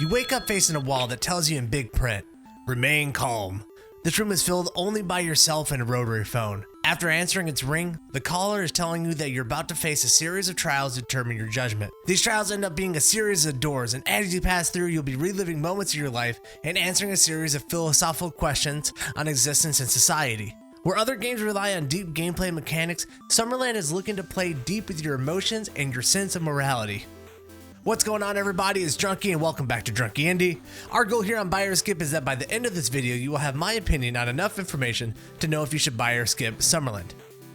You wake up facing a wall that tells you in big print, "Remain calm." This room is filled only by yourself and a rotary phone. After answering its ring, the caller is telling you that you're about to face a series of trials to determine your judgment. These trials end up being a series of doors, and as you pass through, you'll be reliving moments of your life and answering a series of philosophical questions on existence and society. Where other games rely on deep gameplay mechanics, Summerland is looking to play deep with your emotions and your sense of morality. What's going on, everybody? It's Drnkie and welcome back to Drnkie Indie. Our goal here on Buy or Skip is that by the end of this video, you will have my opinion on enough information to know if you should buy or skip Summerland.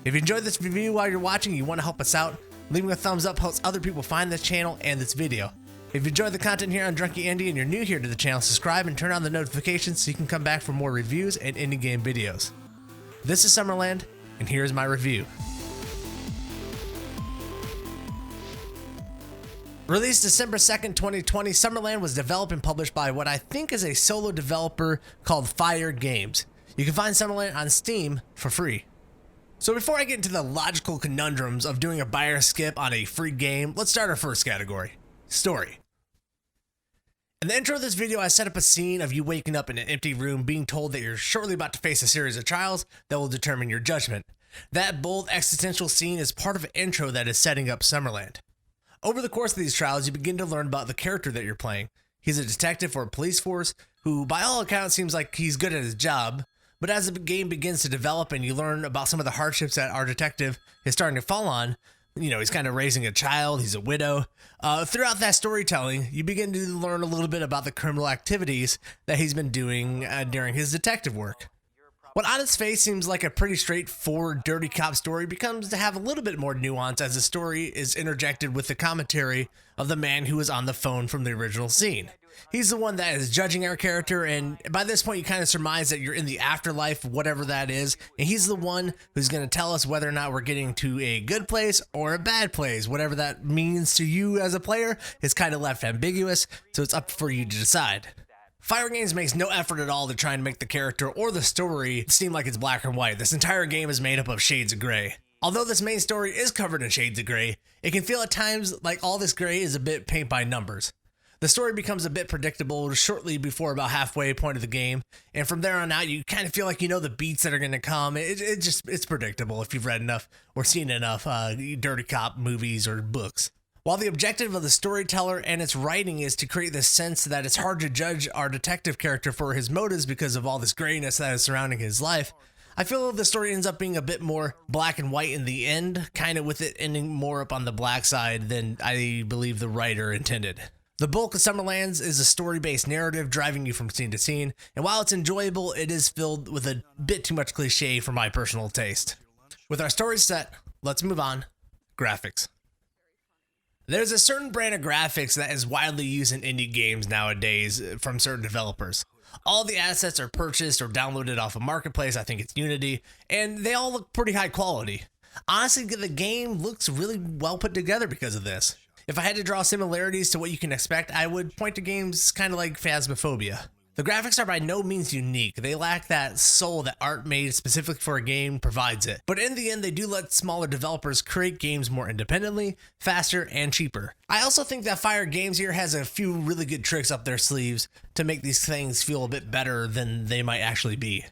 If you enjoyed this review while you're watching and you want to help us out, leaving a thumbs up helps other people find this channel and this video. If you enjoyed the content here on Drnkie Indie and you're new here to the channel, subscribe and turn on the notifications so you can come back for more reviews and indie game videos. This is Summerland, and here's my review. Released December 2nd, 2020, Summerland was developed and published by what I think is a solo developer called Fire Games. You can find Summerland on Steam for free. So before I get into the logical conundrums of doing a buy or skip on a free game, let's start our first category, story. In the intro of this video, I set up a scene of you waking up in an empty room being told that you're shortly about to face a series of trials that will determine your judgment. That bold existential scene is part of an intro that is setting up Summerland. Over the course of these trials, you begin to learn about the character that you're playing. He's a detective for a police force who, by all accounts, seems like he's good at his job. But as the game begins to develop and you learn about some of the hardships that our detective is starting to fall on, he's kind of raising a child, he's a widow. Throughout that storytelling, you begin to learn a little bit about the criminal activities that he's been doing during his detective work. What on its face seems like a pretty straightforward dirty cop story becomes to have a little bit more nuance as the story is interjected with the commentary of the man who was on the phone from the original scene. He's the one that is judging our character, and by this point you kind of surmise that you're in the afterlife, whatever that is, and he's the one who's going to tell us whether or not we're getting to a good place or a bad place. Whatever that means to you as a player is kind of left ambiguous, so it's up for you to decide. Fire Games makes no effort at all to try and make the character or the story seem like it's black and white. This entire game is made up of shades of gray. Although this main story is covered in shades of gray, it can feel at times like all this gray is a bit paint by numbers. The story becomes a bit predictable shortly before about halfway point of the game, and from there on out you kind of feel like you know the beats that are going to come. It's predictable if you've read enough or seen enough dirty cop movies or books. While the objective of the storyteller and its writing is to create this sense that it's hard to judge our detective character for his motives because of all this grayness that is surrounding his life, I feel the story ends up being a bit more black and white in the end, kind of with it ending more up on the black side than I believe the writer intended. The bulk of Summerland's is a story-based narrative driving you from scene to scene, and while it's enjoyable, it is filled with a bit too much cliche for my personal taste. With our story set, let's move on. Graphics. There's a certain brand of graphics that is widely used in indie games nowadays from certain developers. All the assets are purchased or downloaded off a marketplace, I think it's Unity, and they all look pretty high quality. Honestly, the game looks really well put together because of this. If I had to draw similarities to what you can expect, I would point to games kind of like Phasmophobia. The graphics are by no means unique. They lack that soul that art made specifically for a game provides it. But in the end, they do let smaller developers create games more independently, faster, and cheaper. I also think that Fire Games here has a few really good tricks up their sleeves to make these things feel a bit better than they might actually be.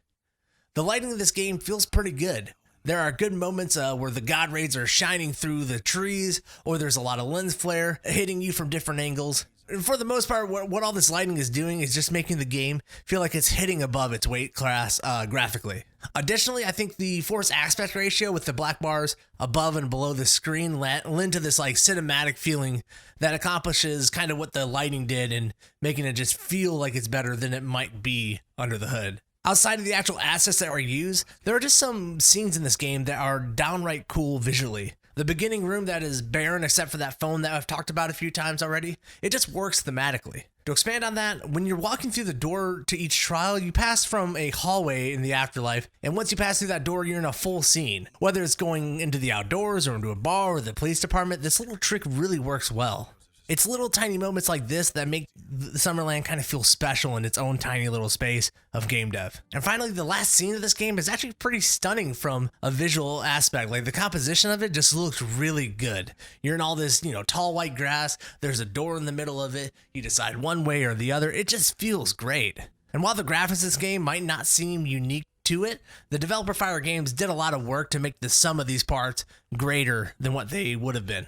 The lighting of this game feels pretty good. There are good moments where the god rays are shining through the trees, or there's a lot of lens flare hitting you from different angles. And for the most part, what all this lighting is doing is just making the game feel like it's hitting above its weight class graphically. Additionally, I think the force aspect ratio with the black bars above and below the screen lend to this like cinematic feeling that accomplishes kind of what the lighting did and making it just feel like it's better than it might be under the hood. Outside of the actual assets that are used, there are just some scenes in this game that are downright cool visually. The beginning room that is barren except for that phone that I've talked about a few times already, it just works thematically. To expand on that, when you're walking through the door to each trial, you pass from a hallway in the afterlife, and once you pass through that door, you're in a full scene. Whether it's going into the outdoors or into a bar or the police department, this little trick really works well. It's little tiny moments like this that make Summerland kind of feel special in its own tiny little space of game dev. And finally, the last scene of this game is actually pretty stunning from a visual aspect. Like the composition of it just looks really good. You're in all this, tall white grass. There's a door in the middle of it. You decide one way or the other. It just feels great. And while the graphics of this game might not seem unique to it, the developer Fire Games did a lot of work to make the sum of these parts greater than what they would have been.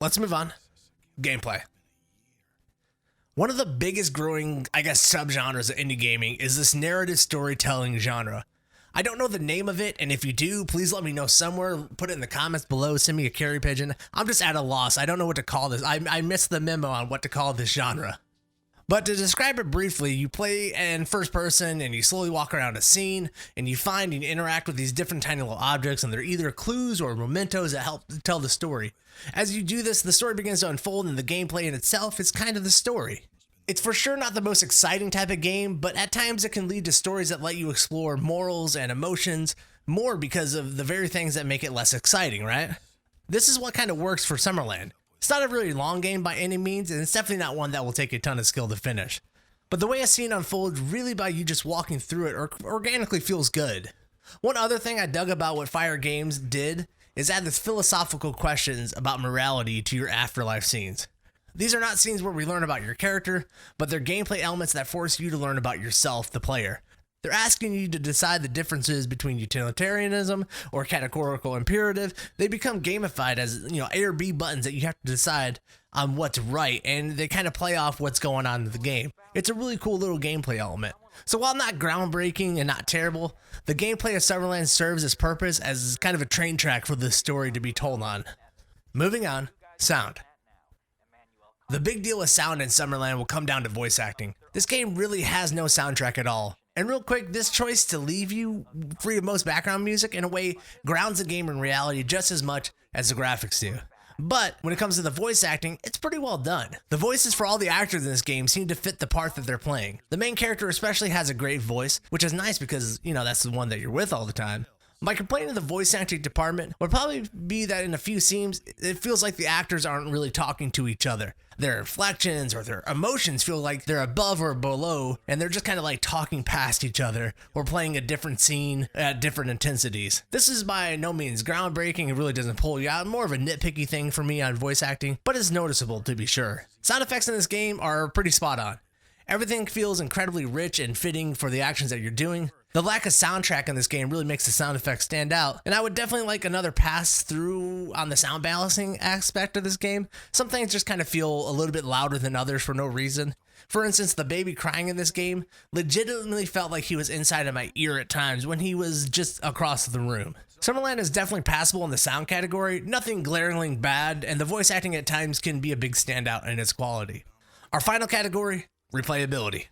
Let's move on. Gameplay. One of the biggest growing, subgenres of indie gaming is this narrative storytelling genre. I don't know the name of it, and if you do, please let me know somewhere. Put it in the comments below, send me a carry pigeon. I'm just at a loss. I don't know what to call this. I missed the memo on what to call this genre. But to describe it briefly, you play in first person and you slowly walk around a scene and you find and interact with these different tiny little objects, and they're either clues or mementos that help tell the story. As you do this, the story begins to unfold, and the gameplay in itself is kind of the story. It's for sure not the most exciting type of game, but at times it can lead to stories that let you explore morals and emotions more because of the very things that make it less exciting, right? This is what kind of works for Summerland. It's not a really long game by any means, and it's definitely not one that will take a ton of skill to finish. But the way a scene unfolds really by you just walking through it organically feels good. One other thing I dug about what Fire Games did is add this philosophical questions about morality to your afterlife scenes. These are not scenes where we learn about your character, but they're gameplay elements that force you to learn about yourself, the player. They're asking you to decide the differences between utilitarianism or categorical imperative. They become gamified as, A or B buttons that you have to decide on what's right, and they kind of play off what's going on in the game. It's a really cool little gameplay element. So while not groundbreaking and not terrible, the gameplay of Summerland serves its purpose as kind of a train track for the story to be told on. Moving on, sound. The big deal with sound in Summerland will come down to voice acting. This game really has no soundtrack at all. And real quick, this choice to leave you free of most background music in a way grounds the game in reality just as much as the graphics do. But when it comes to the voice acting, it's pretty well done. The voices for all the actors in this game seem to fit the part that they're playing. The main character especially has a great voice, which is nice because, that's the one that you're with all the time. My complaint of the voice acting department would probably be that in a few scenes, it feels like the actors aren't really talking to each other. Their inflections or their emotions feel like they're above or below, and they're just kind of like talking past each other or playing a different scene at different intensities. This is by no means groundbreaking. It really doesn't pull you out. More of a nitpicky thing for me on voice acting, but it's noticeable to be sure. Sound effects in this game are pretty spot on. Everything feels incredibly rich and fitting for the actions that you're doing. The lack of soundtrack in this game really makes the sound effects stand out, and I would definitely like another pass through on the sound balancing aspect of this game. Some things just kind of feel a little bit louder than others for no reason. For instance, the baby crying in this game legitimately felt like he was inside of my ear at times when he was just across the room. Summerland is definitely passable in the sound category, nothing glaringly bad, and the voice acting at times can be a big standout in its quality. Our final category, replayability.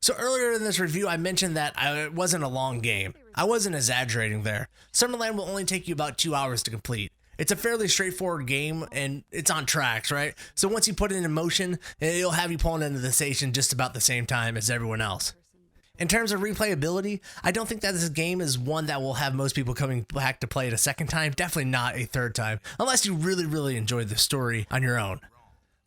So earlier in this review, I mentioned that it wasn't a long game. I wasn't exaggerating there. Summerland will only take you about 2 hours to complete. It's a fairly straightforward game, and it's on tracks, right? So once you put it in motion, it'll have you pulling into the station just about the same time as everyone else. In terms of replayability, I don't think that this game is one that will have most people coming back to play it a second time, definitely not a third time, unless you really, really enjoyed the story on your own.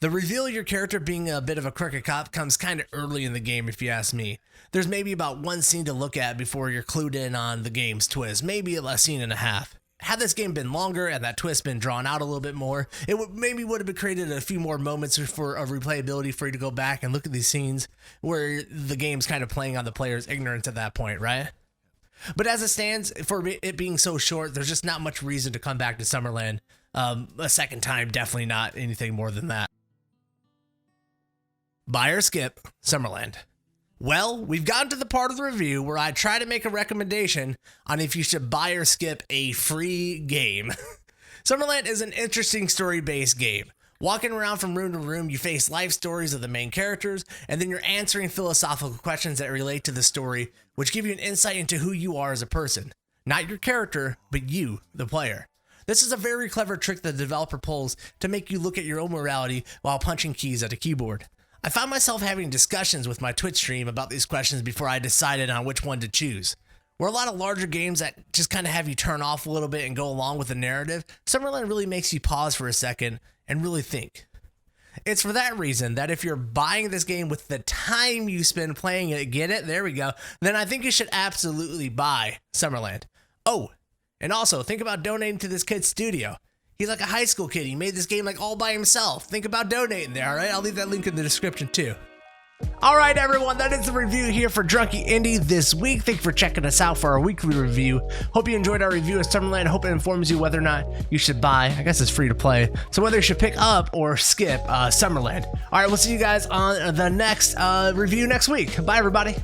The reveal of your character being a bit of a crooked cop comes kind of early in the game, if you ask me. There's maybe about one scene to look at before you're clued in on the game's twist, maybe a scene and a half. Had this game been longer and that twist been drawn out a little bit more, it would have created a few more moments of replayability for you to go back and look at these scenes where the game's kind of playing on the player's ignorance at that point, right? But as it stands, for it being so short, there's just not much reason to come back to Summerland a second time, definitely not anything more than that. Buy or skip Summerland. Well, we've gotten to the part of the review where I try to make a recommendation on if you should buy or skip a free game. Summerland is an interesting story-based game. Walking around from room to room, you face life stories of the main characters, and then you're answering philosophical questions that relate to the story, which give you an insight into who you are as a person. Not your character, but you, the player. This is a very clever trick the developer pulls to make you look at your own morality while punching keys at a keyboard. I found myself having discussions with my Twitch stream about these questions before I decided on which one to choose. Where a lot of larger games that just kind of have you turn off a little bit and go along with the narrative, Summerland really makes you pause for a second and really think. It's for that reason that if you're buying this game with the time you spend playing it, get it? There we go. Then I think you should absolutely buy Summerland. Oh, and also think about donating to this kid's studio. He's like a high school kid. He made this game like all by himself. Think about donating there, all right? I'll leave that link in the description too. All right, everyone, that is the review here for Drnkie Indie this week. Thank you for checking us out for our weekly review. Hope you enjoyed our review of Summerland. Hope it informs you whether or not you should buy. I guess it's free to play. So whether you should pick up or skip Summerland. All right, we'll see you guys on the next review next week. Bye, everybody.